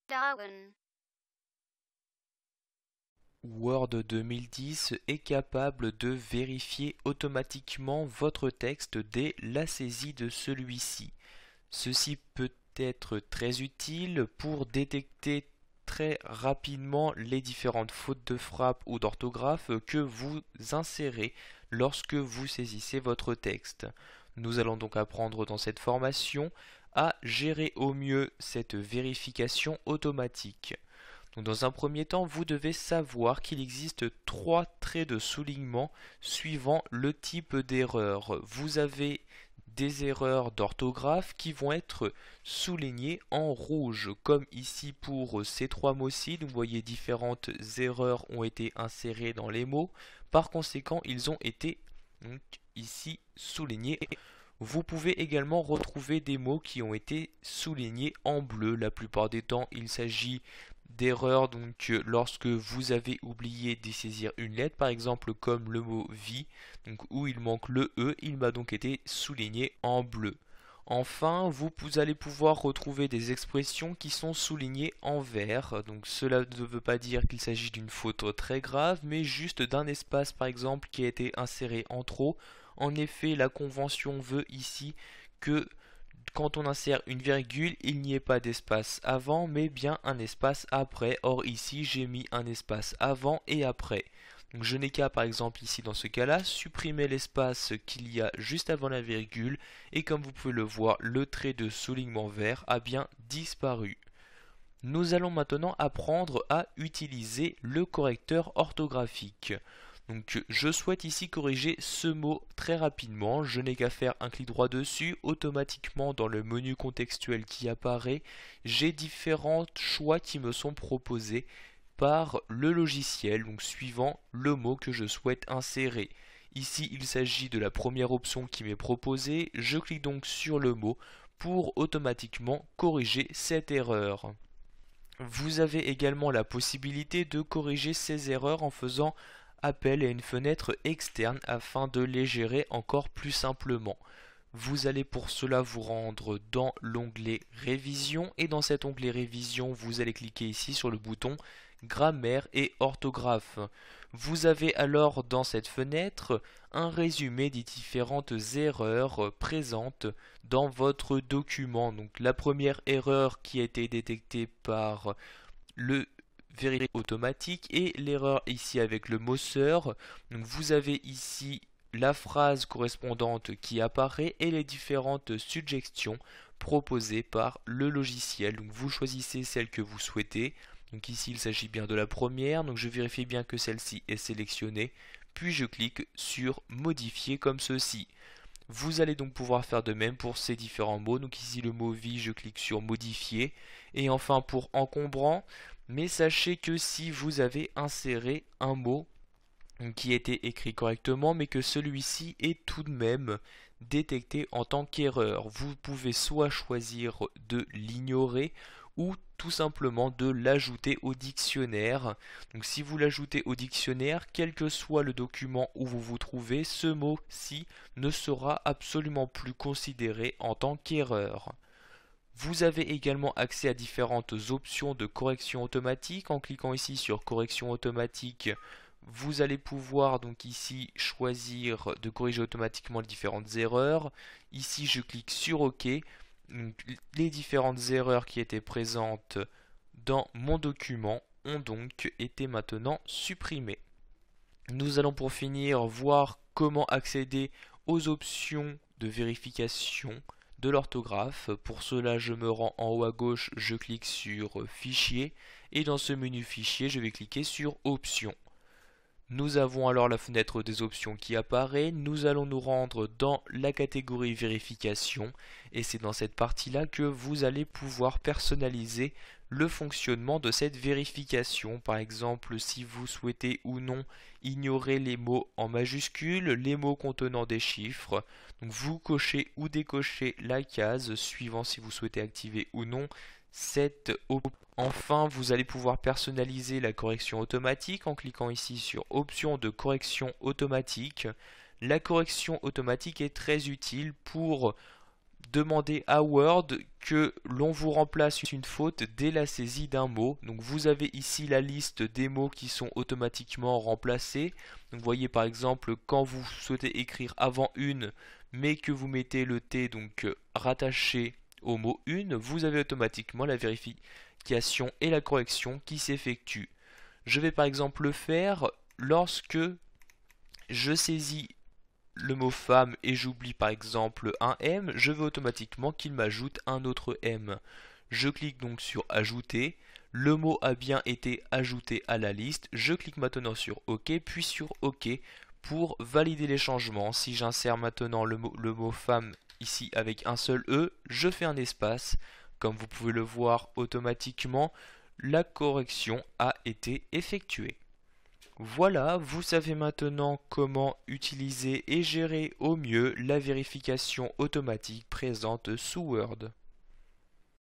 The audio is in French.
Darwin. Word 2010 est capable de vérifier automatiquement votre texte dès la saisie de celui-ci. Ceci peut être très utile pour détecter très rapidement les différentes fautes de frappe ou d'orthographe que vous insérez lorsque vous saisissez votre texte. Nous allons donc apprendre dans cette formation à gérer au mieux cette vérification automatique. Donc dans un premier temps, vous devez savoir qu'il existe trois traits de soulignement suivant le type d'erreur. Vous avez des erreurs d'orthographe qui vont être soulignées en rouge, comme ici pour ces trois mots-ci. Vous voyez, différentes erreurs ont été insérées dans les mots. Par conséquent, ils ont été donc ici soulignés. Vous pouvez également retrouver des mots qui ont été soulignés en bleu. La plupart des temps, il s'agit d'erreurs donc lorsque vous avez oublié de saisir une lettre, par exemple comme le mot vie, donc où il manque le E, il m'a donc été souligné en bleu. Enfin, vous allez pouvoir retrouver des expressions qui sont soulignées en vert. Donc cela ne veut pas dire qu'il s'agit d'une faute très grave, mais juste d'un espace par exemple qui a été inséré en trop. En effet, la convention veut ici que quand on insère une virgule, il n'y ait pas d'espace avant, mais bien un espace après. Or ici, j'ai mis un espace avant et après. Donc je n'ai qu'à, par exemple ici dans ce cas-là, supprimer l'espace qu'il y a juste avant la virgule, et comme vous pouvez le voir, le trait de soulignement vert a bien disparu. Nous allons maintenant apprendre à utiliser le correcteur orthographique. Donc je souhaite ici corriger ce mot très rapidement, je n'ai qu'à faire un clic droit dessus, automatiquement dans le menu contextuel qui apparaît, j'ai différents choix qui me sont proposés par le logiciel, donc suivant le mot que je souhaite insérer. Ici il s'agit de la première option qui m'est proposée, je clique donc sur le mot pour automatiquement corriger cette erreur. Vous avez également la possibilité de corriger ces erreurs en faisant appel à une fenêtre externe afin de les gérer encore plus simplement. Vous allez pour cela vous rendre dans l'onglet Révision et dans cet onglet Révision, vous allez cliquer ici sur le bouton Grammaire et orthographe. Vous avez alors dans cette fenêtre un résumé des différentes erreurs présentes dans votre document. Donc la première erreur qui a été détectée par le vérificateur automatique et l'erreur ici avec le mot sœur. Donc vous avez ici la phrase correspondante qui apparaît et les différentes suggestions proposées par le logiciel. Donc vous choisissez celle que vous souhaitez. Donc ici il s'agit bien de la première, donc je vérifie bien que celle-ci est sélectionnée, puis je clique sur modifier comme ceci. Vous allez donc pouvoir faire de même pour ces différents mots. Donc ici le mot vie, je clique sur modifier. Et enfin pour encombrant, mais sachez que si vous avez inséré un mot qui était écrit correctement, mais que celui-ci est tout de même détecté en tant qu'erreur, vous pouvez soit choisir de l'ignorer ou tout simplement de l'ajouter au dictionnaire. Donc si vous l'ajoutez au dictionnaire, quel que soit le document où vous vous trouvez, ce mot-ci ne sera absolument plus considéré en tant qu'erreur. Vous avez également accès à différentes options de correction automatique. En cliquant ici sur correction automatique, vous allez pouvoir donc ici choisir de corriger automatiquement les différentes erreurs. Ici je clique sur OK. Donc, les différentes erreurs qui étaient présentes dans mon document ont donc été maintenant supprimées. Nous allons pour finir voir comment accéder aux options de vérification de l'orthographe. Pour cela, je me rends en haut à gauche, je clique sur Fichier et dans ce menu Fichier, je vais cliquer sur Options. Nous avons alors la fenêtre des options qui apparaît, nous allons nous rendre dans la catégorie vérification et c'est dans cette partie-là que vous allez pouvoir personnaliser le fonctionnement de cette vérification. Par exemple, si vous souhaitez ou non ignorer les mots en majuscules, les mots contenant des chiffres, donc vous cochez ou décochez la case suivant si vous souhaitez activer ou non cette option. Enfin, vous allez pouvoir personnaliser la correction automatique en cliquant ici sur Options de correction automatique. La correction automatique est très utile pour demandez à Word que l'on vous remplace une faute dès la saisie d'un mot. Donc vous avez ici la liste des mots qui sont automatiquement remplacés. Donc vous voyez par exemple quand vous souhaitez écrire avant une mais que vous mettez le T donc rattaché au mot une, vous avez automatiquement la vérification et la correction qui s'effectuent. Je vais par exemple le faire lorsque je saisis le mot femme et j'oublie par exemple un M, je veux automatiquement qu'il m'ajoute un autre M. Je clique donc sur ajouter, le mot a bien été ajouté à la liste, je clique maintenant sur OK, puis sur OK pour valider les changements. Si j'insère maintenant le mot femme ici avec un seul E, je fais un espace. Comme vous pouvez le voir automatiquement, la correction a été effectuée. Voilà, vous savez maintenant comment utiliser et gérer au mieux la vérification automatique présente sous Word.